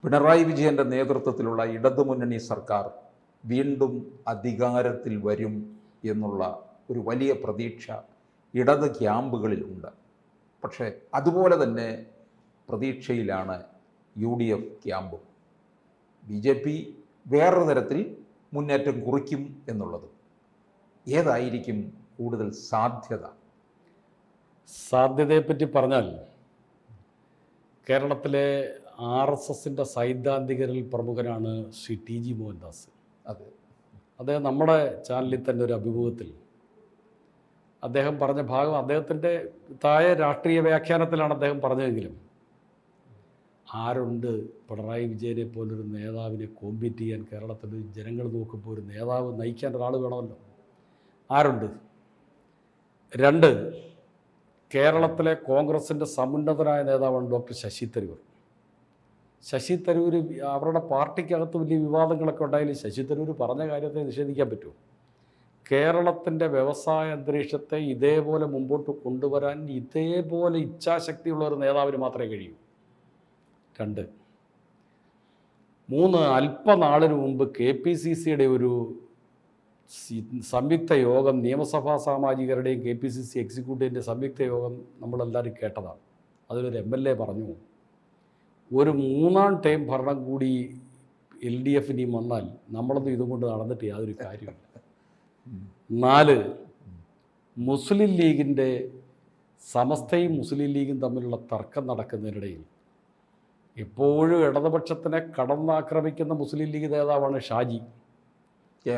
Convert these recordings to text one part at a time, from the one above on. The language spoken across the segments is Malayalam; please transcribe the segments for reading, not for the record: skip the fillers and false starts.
പിണറായി വിജയൻ്റെ നേതൃത്വത്തിലുള്ള ഇടതുമുന്നണി സർക്കാർ വീണ്ടും അധികാരത്തിൽ വരും എന്നുള്ള ഒരു വലിയ പ്രതീക്ഷ ഇടത് ക്യാമ്പുകളിലുണ്ട്. പക്ഷേ അതുപോലെ തന്നെ പ്രതീക്ഷയിലാണ് UDF ക്യാമ്പും. BJP വേറൊരു തരത്തിൽ മുന്നേറ്റം കുറിക്കും എന്നുള്ളത്. ഏതായിരിക്കും കൂടുതൽ സാധ്യത? സാധ്യതയെപ്പറ്റി പറഞ്ഞാൽ കേരളത്തിലെ RSSൻ്റെ സൈദ്ധാന്തികരിൽ പ്രമുഖനാണ് ശ്രീ TG മോഹൻദാസ്. അദ്ദേഹം നമ്മുടെ ചാനലിൽ തന്നെ ഒരു അഭിമുഖത്തിൽ അദ്ദേഹം പറഞ്ഞ ഭാഗം അദ്ദേഹത്തിൻ്റെ താഴെ രാഷ്ട്രീയ വ്യാഖ്യാനത്തിലാണ് അദ്ദേഹം പറഞ്ഞതെങ്കിലും ആരുണ്ട് പിണറായി വിജയനെ പോലൊരു നേതാവിനെ കോമ്പീറ്റ് ചെയ്യാൻ കേരളത്തിൽ? ജനങ്ങൾ നോക്കുമ്പോൾ ഒരു നേതാവ് നയിക്കാൻ ഒരാൾ വേണമല്ലോ. ആരുണ്ട്? 2, കേരളത്തിലെ കോൺഗ്രസിൻ്റെ സമുന്നതനായ നേതാവാണ് ഡോക്ടർ ശശി തരൂർ. ശശി തരൂർ അവരുടെ പാർട്ടിക്കകത്ത് വലിയ വിവാദങ്ങളൊക്കെ ഉണ്ടായാലും ശശി തരൂർ പറഞ്ഞ കാര്യത്തെ നിഷേധിക്കാൻ പറ്റുമോ? കേരളത്തിൻ്റെ വ്യവസായ അന്തരീക്ഷത്തെ ഇതേപോലെ മുമ്പോട്ട് കൊണ്ടുവരാൻ ഇതേപോലെ ഇച്ഛാശക്തിയുള്ള ഒരു നേതാവിന് മാത്രമേ കഴിയൂ. 2, 3 അല്പനാളിന് മുമ്പ് KPCCയുടെ ഒരു സംയുക്ത യോഗം, നിയമസഭാ സാമാജികരുടെയും KPCC എക്സിക്യൂട്ടീവിൻ്റെ സംയുക്ത യോഗം നമ്മളെല്ലാവരും കേട്ടതാണ്. അതിലൊരു MLA പറഞ്ഞു, ഒരു 3ാം ടൈം ഭരണം കൂടി LDF വന്നാൽ നമ്മളൊന്നും ഇതും കൊണ്ട് നടന്നിട്ട് യാതൊരു കാര്യമില്ല. 4, മുസ്ലിം ലീഗിൻ്റെ സമസ്തയും മുസ്ലിം ലീഗും തമ്മിലുള്ള തർക്കം നടക്കുന്നതിനിടയിൽ എപ്പോഴും ഇടതുപക്ഷത്തിനെ കടന്നാക്രമിക്കുന്ന മുസ്ലിം ലീഗ് നേതാവാണ് കെ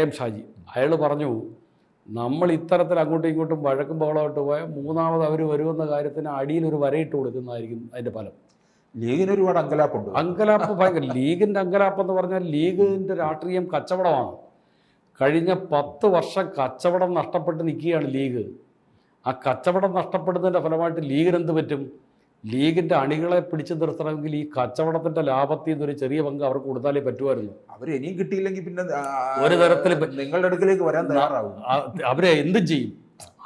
എം ഷാജി. അയാൾ പറഞ്ഞു, നമ്മൾ ഇത്തരത്തിൽ അങ്ങോട്ടും ഇങ്ങോട്ടും വഴക്കും ബഹളമായിട്ട് പോയാൽ 3ാമത് അവർ വരുമെന്ന കാര്യത്തിന് അടിയിലൊരു വരയിട്ട് കൊടുക്കുന്നതായിരിക്കും അതിൻ്റെ ഫലം. ലീഗിന് ഒരുപാട് അങ്കലാപ്പ് ഭയങ്കര. ലീഗിൻ്റെ അങ്കലാപ്പ് എന്ന് പറഞ്ഞാൽ ലീഗിൻ്റെ രാഷ്ട്രീയം കച്ചവടമാണ്. കഴിഞ്ഞ 10 വർഷം കച്ചവടം നഷ്ടപ്പെട്ട് നിൽക്കുകയാണ് ലീഗ്. ആ കച്ചവടം നഷ്ടപ്പെടുന്നതിൻ്റെ ഫലമായിട്ട് ലീഗിനെന്ത് പറ്റും? ലീഗിൻ്റെ അണികളെ പിടിച്ചു നിർത്തണമെങ്കിൽ ഈ കച്ചവടത്തിൻ്റെ ലാഭത്തിൽ നിന്നൊരു ചെറിയ പങ്ക് അവർക്ക് കൊടുത്താലേ പറ്റുമായിരുന്നു. അവർ ഇനിയും കിട്ടിയില്ലെങ്കിൽ പിന്നെ ഒരു തരത്തിൽ നിങ്ങളുടെ അടുക്കിലേക്ക് വരാൻ തയ്യാറാവും. അവരെ എന്തും ചെയ്യും.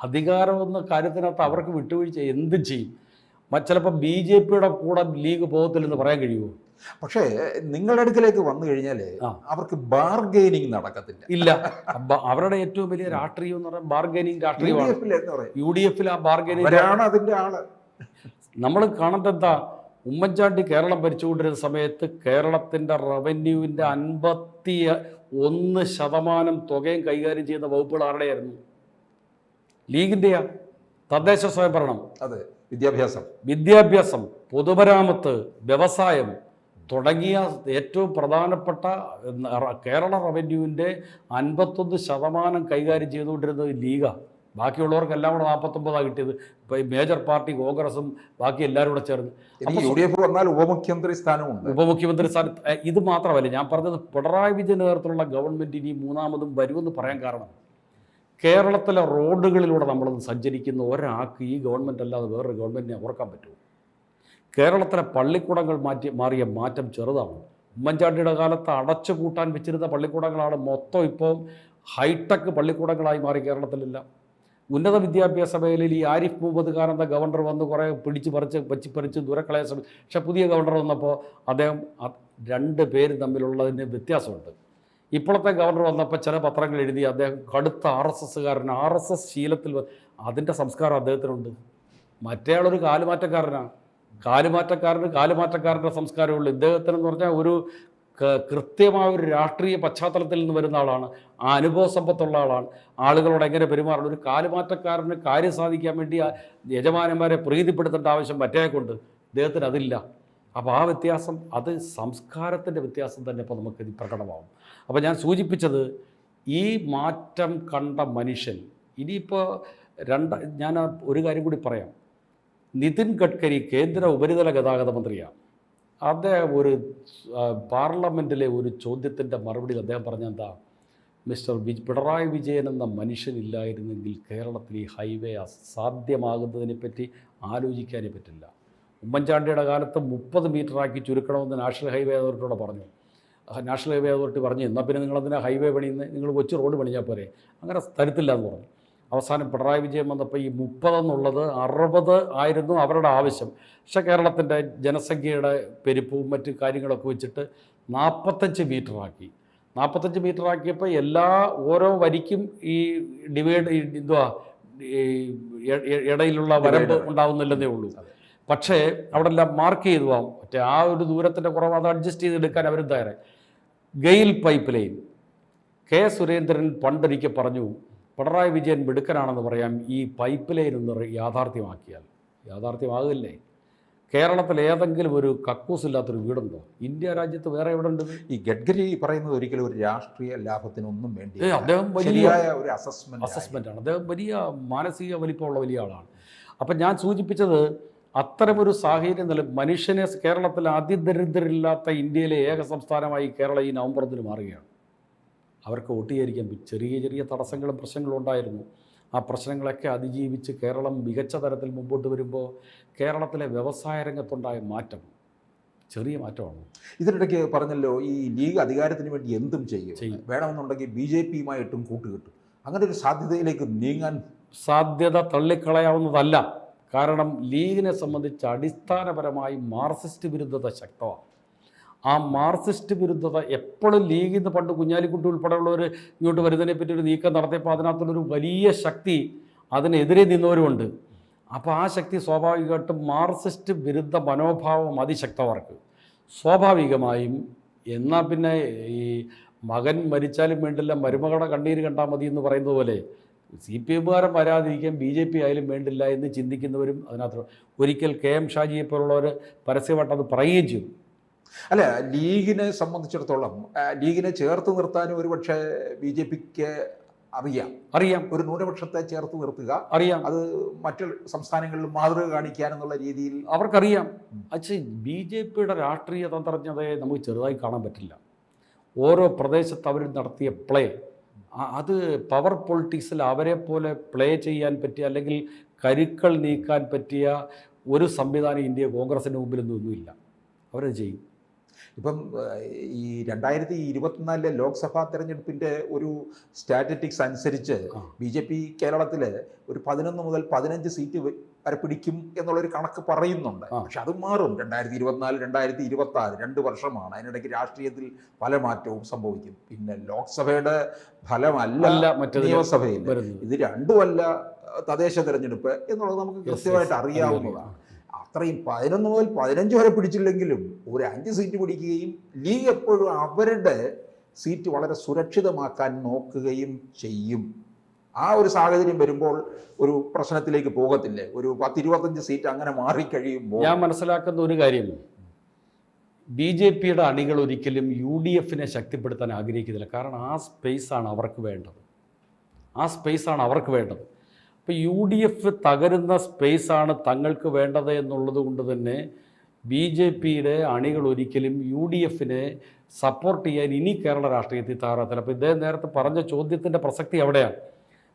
അധികാരം എന്ന കാര്യത്തിനകത്ത് അവർക്ക് വിട്ടുവീഴ്ച എന്തും ചെയ്യും. ചിലപ്പോൾ BJPയുടെ കൂടെ ലീഗ് പോകത്തില്ലെന്ന് പറയാൻ കഴിയുമോ? പക്ഷേ നിങ്ങളുടെ അടുക്കിലേക്ക് വന്നു കഴിഞ്ഞാൽ അവർക്ക് ബാർഗെയിനിങ് നടക്കത്തില്ല. ഇല്ല, അവരുടെ ഏറ്റവും വലിയ രാഷ്ട്രീയം എന്ന് പറഞ്ഞാൽ ബാർഗെയിനിങ് രാഷ്ട്രീയമാണ്. UDF ആ ബാർഗെയിനിങ് അതിൻ്റെ ആള്. നമ്മൾ കാണുന്നത് എന്താ? ഉമ്മൻചാണ്ടി കേരളം ഭരിച്ചുകൊണ്ടിരുന്ന സമയത്ത് കേരളത്തിൻ്റെ റവന്യൂവിൻ്റെ 51% തുകയും കൈകാര്യം ചെയ്യുന്ന വകുപ്പുകൾ ആരുടെയായിരുന്നു? ലീഗിൻ്റെയാ. തദ്ദേശ സ്വയംഭരണം, അതെ, വിദ്യാഭ്യാസം, പൊതുമരാമത്ത്, വ്യവസായം തുടങ്ങിയ ഏറ്റവും പ്രധാനപ്പെട്ട കേരള റവന്യൂവിൻ്റെ 51% കൈകാര്യം ചെയ്തുകൊണ്ടിരുന്നത് ലീഗാണ്. ബാക്കിയുള്ളവർക്കെല്ലാം കൂടെ 49 കിട്ടിയത്. ഇപ്പോൾ ഈ മേജർ പാർട്ടി കോൺഗ്രസും ബാക്കി എല്ലാവരും കൂടെ ചേർന്ന് UDF വന്നാൽ ഉപമുഖ്യമന്ത്രി സ്ഥാനമുണ്ട്. ഉപമുഖ്യമന്ത്രി സ്ഥാനം. ഇത് മാത്രമല്ല, ഞാൻ പറഞ്ഞത് പിണറായി വിജയൻ നേതൃത്വത്തിലുള്ള ഗവൺമെൻറ് ഇനി 3ാമതും വരുമെന്ന് പറയാൻ കാരണം കേരളത്തിലെ റോഡുകളിലൂടെ നമ്മളൊന്ന് സഞ്ചരിക്കുന്ന ഒരാൾക്ക് ഈ ഗവൺമെൻറ് അല്ലാതെ വേറൊരു ഗവൺമെൻറ്റിനെ ഓർക്കാൻ പറ്റുമോ? കേരളത്തിലെ പള്ളിക്കൂടങ്ങൾ മാറിയ മാറ്റം ചെറുതാണ്. ഉമ്മൻചാണ്ടിയുടെ കാലത്ത് അടച്ചു പൂട്ടാൻ വെച്ചിരുന്ന പള്ളിക്കൂടങ്ങളാണ് മൊത്തം ഇപ്പോൾ ഹൈടെക് പള്ളിക്കൂടങ്ങളായി മാറി. കേരളത്തിലില്ല. ഉന്നത വിദ്യാഭ്യാസ മേഖലയിൽ ഈ ആരിഫ് മുഹമ്മദ് ഖാൻ എന്ന ഗവർണർ വന്ന് കുറേ പറിച്ച് ദൂരക്കളയാൻ ശ്രമിച്ചു. പക്ഷെ പുതിയ ഗവർണർ വന്നപ്പോൾ അദ്ദേഹം 2 പേര് തമ്മിലുള്ളതിന് വ്യത്യാസമുണ്ട്. ഇപ്പോഴത്തെ ഗവർണർ വന്നപ്പോൾ ചില പത്രങ്ങൾ എഴുതി അദ്ദേഹം കടുത്ത RSSകാരൻ, RSS ശീലത്തിൽ അതിൻ്റെ സംസ്കാരം അദ്ദേഹത്തിനുണ്ട്. മറ്റേയാളൊരു കാലുമാറ്റക്കാരൻ്റെ സംസ്കാരമുള്ളൂ. ഇദ്ദേഹത്തിനെന്ന് പറഞ്ഞാൽ ഒരു കൃത്യമായ ഒരു രാഷ്ട്രീയ പശ്ചാത്തലത്തിൽ നിന്ന് വരുന്ന ആളാണ്. ആ അനുഭവ സമ്പത്തുള്ള ആളാണ്. ആളുകളോട് എങ്ങനെ പെരുമാറണം. ഒരു കാലുമാറ്റക്കാരന് കാര്യം സാധിക്കാൻ വേണ്ടി യജമാനന്മാരെ പ്രീതിപ്പെടുത്തേണ്ട ആവശ്യം മറ്റേയാൾക്കുണ്ട്. ഇദ്ദേഹത്തിന് അതില്ല. അപ്പോൾ ആ വ്യത്യാസം, അത് സംസ്കാരത്തിൻ്റെ വ്യത്യാസം തന്നെ ഇപ്പോൾ നമുക്ക് പ്രകടമാവും. അപ്പോൾ ഞാൻ സൂചിപ്പിച്ചത്, ഈ മാറ്റം കണ്ട മനുഷ്യൻ ഇനിയിപ്പോൾ ഞാൻ ഒരു കാര്യം കൂടി പറയാം. നിതിൻ ഗഡ്കരി കേന്ദ്ര ഉപരിതല ഗതാഗത മന്ത്രിയാണ്. അദ്ദേഹം ഒരു പാർലമെൻറ്റിലെ ഒരു ചോദ്യത്തിൻ്റെ മറുപടിയിൽ അദ്ദേഹം പറഞ്ഞ എന്താ? മിസ്റ്റർ പിണറായി വിജയൻ എന്ന മനുഷ്യനില്ലായിരുന്നെങ്കിൽ കേരളത്തിൽ ഈ ഹൈവേ അസാധ്യമാകുന്നതിനെപ്പറ്റി ആലോചിക്കാനേ പറ്റില്ല. ഉമ്മൻചാണ്ടിയുടെ കാലത്ത് 30 മീറ്ററാക്കി ചുരുക്കണമെന്ന് നാഷണൽ ഹൈവേ അതോറിറ്റിയോട് പറഞ്ഞു. നാഷണൽ ഹൈവേ അതോറിറ്റി പറഞ്ഞു, എന്നാൽ പിന്നെ നിങ്ങളതിനെ ഹൈവേ പണിയുന്നത്, നിങ്ങൾ കൊച്ചു റോഡ് പണിഞ്ഞാൽ പോരെ, അങ്ങനെ തരത്തില്ല എന്ന് പറഞ്ഞു. അവസാനം പിണറായി വിജയൻ വന്നപ്പോൾ ഈ 30 എന്നുള്ളത് 60 ആയിരുന്നു അവരുടെ ആവശ്യം. പക്ഷേ കേരളത്തിൻ്റെ ജനസംഖ്യയുടെ പെരുപ്പവും മറ്റു കാര്യങ്ങളൊക്കെ വെച്ചിട്ട് 45 മീറ്ററാക്കി. 45 മീറ്ററാക്കിയപ്പോൾ ഓരോ വരിക്കും ഈ ഡിവൈഡ് ഇടയിലുള്ള വരമ്പ് ഉണ്ടാവുന്നില്ലെന്നേ ഉള്ളൂ. പക്ഷേ അവിടെ എല്ലാം മാർക്ക് ചെയ്തു പോകാം. മറ്റേ ആ ഒരു ദൂരത്തിൻ്റെ കുറവ് അത് അഡ്ജസ്റ്റ് ചെയ്തെടുക്കാൻ അവർ തയ്യാറായി. GAIL pipeline K Surendran പണ്ടൊരിക്കൽ പറഞ്ഞു, പിണറായി വിജയൻ മിടുക്കനാണെന്ന് പറയാം, ഈ പൈപ്പ് ലൈൻ ഒന്ന് യാഥാർത്ഥ്യമാക്കിയാൽ. യാഥാർത്ഥ്യമാകില്ലേ? കേരളത്തിൽ ഏതെങ്കിലും ഒരു കക്കൂസില്ലാത്തൊരു വീടുണ്ടോ? ഇന്ത്യ രാജ്യത്ത് വേറെ എവിടെ ഉണ്ട്? ഈ ഗഡ്കരി പറയുന്നത് ഒരിക്കലും ഒരു രാഷ്ട്രീയ ലാഭത്തിനൊന്നും വേണ്ടി അദ്ദേഹം വലിയ ഒരു അസസ്മെന്റ് ആണ്. അദ്ദേഹം വലിയ മാനസിക വലിപ്പമുള്ള വലിയ ആളാണ്. അപ്പം ഞാൻ സൂചിപ്പിച്ചത് അത്തരമൊരു സാഹചര്യം മനുഷ്യനെ കേരളത്തിൽ അതിദരിദ്രരില്ലാത്ത ഇന്ത്യയിലെ ഏക സംസ്ഥാനമായി കേരളം ഈ നവംബറിൽ മാറുകയാണ്. അവർക്ക് വോട്ട് ചെയ്യാതിരിക്കാൻ ചെറിയ ചെറിയ തടസ്സങ്ങളും പ്രശ്നങ്ങളും ഉണ്ടായിരുന്നു. ആ പ്രശ്നങ്ങളൊക്കെ അതിജീവിച്ച് കേരളം മികച്ച തരത്തിൽ മുമ്പോട്ട് വരുമ്പോൾ കേരളത്തിലെ വ്യവസായ രംഗത്തുണ്ടായ മാറ്റം ചെറിയ മാറ്റമാണ്. ഇതിനിടയ്ക്ക് പറഞ്ഞല്ലോ, ഈ ലീഗ് അധികാരത്തിന് വേണ്ടി എന്തും ചെയ്യും, വേണമെന്നുണ്ടെങ്കിൽ BJP-യുമായിട്ടും കൂട്ടുകെട്ടും. അങ്ങനെ ഒരു സാധ്യതയിലേക്ക് നീങ്ങാൻ സാധ്യത തള്ളിക്കളയാവുന്നതല്ല. കാരണം ലീഗിനെ സംബന്ധിച്ച് അടിസ്ഥാനപരമായി മാർക്സിസ്റ്റ് വിരുദ്ധത ശക്തമാണ്. ആ മാർക്സിസ്റ്റ് വിരുദ്ധത എപ്പോഴും ലീഗിൽ നിന്ന് പണ്ട് കുഞ്ഞാലിക്കുട്ടി ഉൾപ്പെടെയുള്ളവർ ഇങ്ങോട്ട് വരുന്നതിനെ പറ്റി ഒരു നീക്കം നടത്തിയപ്പോൾ അതിനകത്തുള്ളൊരു വലിയ ശക്തി അതിനെതിരെ നിന്നവരുമുണ്ട്. അപ്പോൾ ആ ശക്തി സ്വാഭാവികമായിട്ടും മാർക്സിസ്റ്റ് വിരുദ്ധ മനോഭാവം അതിശക്തവർക്ക് സ്വാഭാവികമായും. എന്നാൽ പിന്നെ ഈ മകൻ മരിച്ചാലും വേണ്ടില്ല മരുമകളുടെ കണ്ണീര് കണ്ടാൽ മതി എന്ന് പറയുന്നത് പോലെ CPM-കാരൻ വരാതിരിക്കാൻ BJP ആയാലും വേണ്ടില്ല എന്ന് ചിന്തിക്കുന്നവരും അതിനകത്ത്. ഒരിക്കൽ KM ഷാജിയെ പോലുള്ളവർ പരസ്യമായിട്ട് അത് പറയുകയും ചെയ്തു. അല്ല, ലീഗിനെ സംബന്ധിച്ചിടത്തോളം ലീഗിനെ ചേർത്ത് നിർത്താനും ഒരു പക്ഷേ BJP-ക്ക് അറിയാം ഒരു ന്യൂനപക്ഷത്തെ ചേർത്ത് നിർത്തുക അറിയാം, അത് മറ്റു സംസ്ഥാനങ്ങളിൽ മാതൃക കാണിക്കാനെന്നുള്ള രീതിയിൽ അവർക്കറിയാം. പക്ഷേ BJP-യുടെ രാഷ്ട്രീയ തന്ത്രജ്ഞതയെ നമുക്ക് ചെറുതായി കാണാൻ പറ്റില്ല. ഓരോ പ്രദേശത്ത് അവർ നടത്തിയ പ്ലേ, അത് പവർ പൊളിറ്റിക്സിൽ അവരെ പോലെ പ്ലേ ചെയ്യാൻ പറ്റിയ അല്ലെങ്കിൽ കരുക്കൾ നീക്കാൻ പറ്റിയ ഒരു സംവിധാനം ഇന്ത്യ കോൺഗ്രസിന് മുമ്പിലൊന്നുമില്ല. അവരത് ചെയ്യും. ഇപ്പം ഈ 2024 ലോക്സഭാ തെരഞ്ഞെടുപ്പിൻ്റെ ഒരു സ്റ്റാറ്റിസ്റ്റിക്സ് അനുസരിച്ച് BJP കേരളത്തിൽ ഒരു 11 മുതൽ 15 സീറ്റ് വരെ പിടിക്കും എന്നുള്ളൊരു കണക്ക് പറയുന്നുണ്ട്. പക്ഷെ അത് മാറും. 2024, 2026 2 വർഷമാണ്. അതിനിടയ്ക്ക് രാഷ്ട്രീയത്തിൽ പല മാറ്റവും സംഭവിക്കും. പിന്നെ ലോക്സഭയുടെ ഫലമല്ല നിയമസഭയിൽ, ഇത് രണ്ടുമല്ല തദ്ദേശ തെരഞ്ഞെടുപ്പ് എന്നുള്ളത് നമുക്ക് കൃത്യമായിട്ട് അറിയാവുന്നതാണ്. അത്രയും 11 മുതൽ 15 വരെ പിടിച്ചില്ലെങ്കിലും ഒരു 5 സീറ്റ് പിടിക്കുകയും ലീഗ് എപ്പോഴും അവരുടെ സീറ്റ് വളരെ സുരക്ഷിതമാക്കാൻ നോക്കുകയും ചെയ്യും. ആ ഒരു സാഹചര്യം വരുമ്പോൾ ഒരു പ്രശ്നത്തിലേക്ക് പോകത്തില്ലേ? ഒരു 10-25 സീറ്റ് അങ്ങനെ മാറിക്കഴിയുമ്പോൾ ഞാൻ മനസ്സിലാക്കുന്ന ഒരു കാര്യം, BJP-യുടെ അണികൾ ഒരിക്കലും UDF-നെ ശക്തിപ്പെടുത്താൻ ആഗ്രഹിക്കുന്നില്ല. കാരണം ആ സ്പേസാണ് അവർക്ക് വേണ്ടത്. അപ്പോൾ UDF തകരുന്ന സ്പേസാണ് തങ്ങൾക്ക് വേണ്ടത് എന്നുള്ളത് കൊണ്ട് തന്നെ BJP-യുടെ അണികൾ ഒരിക്കലും UDF-നെ സപ്പോർട്ട് ചെയ്യാൻ ഇനി കേരള രാഷ്ട്രീയത്തിൽ തയ്യാറാത്തില്ല. അപ്പോൾ ഇദ്ദേഹം നേരത്തെ പറഞ്ഞ ചോദ്യത്തിൻ്റെ പ്രസക്തി അവിടെയാണ്.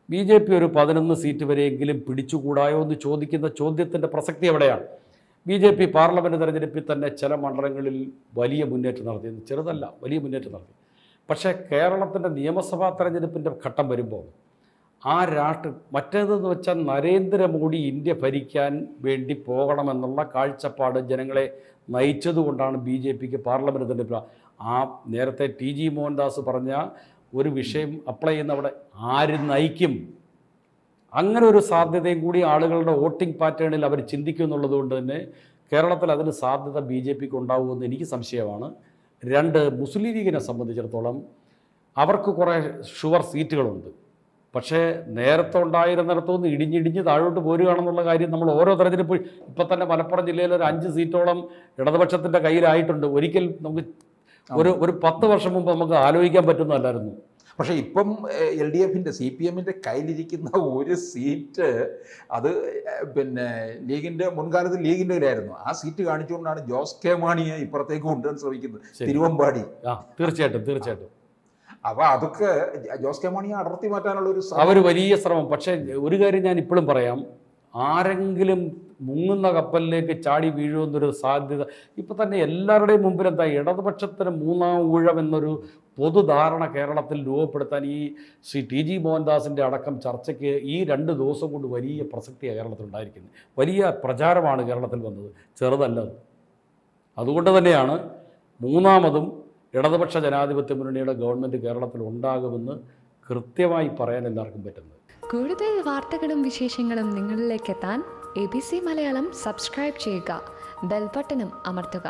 BJP ഒരു 11 സീറ്റ് വരെയെങ്കിലും പിടിച്ചുകൂടായോ എന്ന് ചോദിക്കുന്ന ചോദ്യത്തിൻ്റെ പ്രസക്തി എവിടെയാണ്? BJP പാർലമെൻറ്റ് തെരഞ്ഞെടുപ്പിൽ തന്നെ ചില മണ്ഡലങ്ങളിൽ വലിയ മുന്നേറ്റം നടത്തി, ചെറുതല്ല വലിയ മുന്നേറ്റം നടത്തി. പക്ഷേ കേരളത്തിൻ്റെ നിയമസഭാ തെരഞ്ഞെടുപ്പിൻ്റെ ഘട്ടം വരുമ്പോൾ ആ മറ്റേതെന്ന് വെച്ചാൽ നരേന്ദ്രമോദി ഇന്ത്യ ഭരിക്കാൻ വേണ്ടി പോകണമെന്നുള്ള കാഴ്ചപ്പാട് ജനങ്ങളെ നയിച്ചതുകൊണ്ടാണ് BJP-ക്ക് പാർലമെൻറ്റ് തെരഞ്ഞെടുപ്പ്. ആ നേരത്തെ TG മോഹൻദാസ് പറഞ്ഞ ഒരു വിഷയം അപ്ലൈ ചെയ്യുന്നവിടെ ആര് നയിക്കും? അങ്ങനെ ഒരു സാധ്യതയും കൂടി ആളുകളുടെ വോട്ടിംഗ് പാറ്റേണിൽ അവർ ചിന്തിക്കും എന്നുള്ളത് കൊണ്ട് തന്നെ കേരളത്തിൽ അതിന് സാധ്യത BJP-ക്ക് ഉണ്ടാവുമെന്ന് എനിക്ക് സംശയമാണ്. 2, മുസ്ലിം ലീഗിനെ സംബന്ധിച്ചിടത്തോളം അവർക്ക് കുറേ ഷുവർ സീറ്റുകളുണ്ട്. പക്ഷേ നേരത്തെ ഉണ്ടായിരുന്നിടത്തുനിന്ന് ഇടിഞ്ഞിടിഞ്ഞ് താഴോട്ട് പോരുകയാണെന്നുള്ള കാര്യം നമ്മൾ ഓരോ തെരഞ്ഞെടുപ്പ്, ഇപ്പം തന്നെ മലപ്പുറം ജില്ലയിൽ ഒരു 5 സീറ്റോളം ഇടതുപക്ഷത്തിൻ്റെ കയ്യിലായിട്ടുണ്ട്. ഒരിക്കൽ നമുക്ക് ഒരു 10 വർഷം മുമ്പ് നമുക്ക് ആലോചിക്കാൻ പറ്റുന്നതല്ലായിരുന്നു. പക്ഷേ ഇപ്പം LDF-ന്റെ CPM-ന്റെ കയ്യിലിരിക്കുന്ന ഒരു സീറ്റ് അത് പിന്നെ ലീഗിൻ്റെ മുൻകാലത്ത് ലീഗിൻ്റെ കയ്യിലായിരുന്നു. ആ സീറ്റ് കാണിച്ചുകൊണ്ടാണ് ജോസ് കെ മാണിയെ ഇപ്പുറത്തേക്ക് കൊണ്ടുവരാൻ ശ്രമിക്കുന്നത്, തിരുവമ്പാടി. തീർച്ചയായിട്ടും. അപ്പോൾ അതൊക്കെ ജോസ് കെ മാണിയെ അടർത്തി മാറ്റാനുള്ള ഒരു വലിയ ശ്രമം. പക്ഷേ ഒരു കാര്യം ഞാൻ ഇപ്പോഴും പറയാം, ആരെങ്കിലും മുങ്ങുന്ന കപ്പലിലേക്ക് ചാടി വീഴുമെന്നൊരു സാധ്യത ഇപ്പം തന്നെ എല്ലാവരുടെയും മുമ്പിൽ എന്താ, ഇടതുപക്ഷത്തിന് മൂന്നാം ഊഴം എന്നൊരു പൊതുധാരണ കേരളത്തിൽ രൂപപ്പെടുത്താൻ ഈ ശ്രീ ടി ജി മോഹൻദാസിൻ്റെ അടക്കം ചർച്ചയ്ക്ക് ഈ 2 ദിവസം കൊണ്ട് വലിയ പ്രസക്തിയാണ് കേരളത്തിൽ ഉണ്ടായിരിക്കുന്നത്. വലിയ പ്രചാരമാണ് കേരളത്തിൽ വന്നത്, ചെറുതല്ലത്. അതുകൊണ്ട് തന്നെയാണ് മൂന്നാമതും ഇടതുപക്ഷ ജനാധിപത്യ മുന്നണിയുടെ ഗവൺമെൻറ് കേരളത്തിൽ ഉണ്ടാകുമെന്ന് കൃത്യമായി പറയാൻ എല്ലാവർക്കും പറ്റുന്നത്. കൂടുതൽ വാർത്തകളും വിശേഷങ്ങളും നിങ്ങളിലേക്ക് എത്താൻ ABC മലയാളം സബ്സ്ക്രൈബ് ചെയ്യുക, ബെൽ ബട്ടണും അമർത്തുക.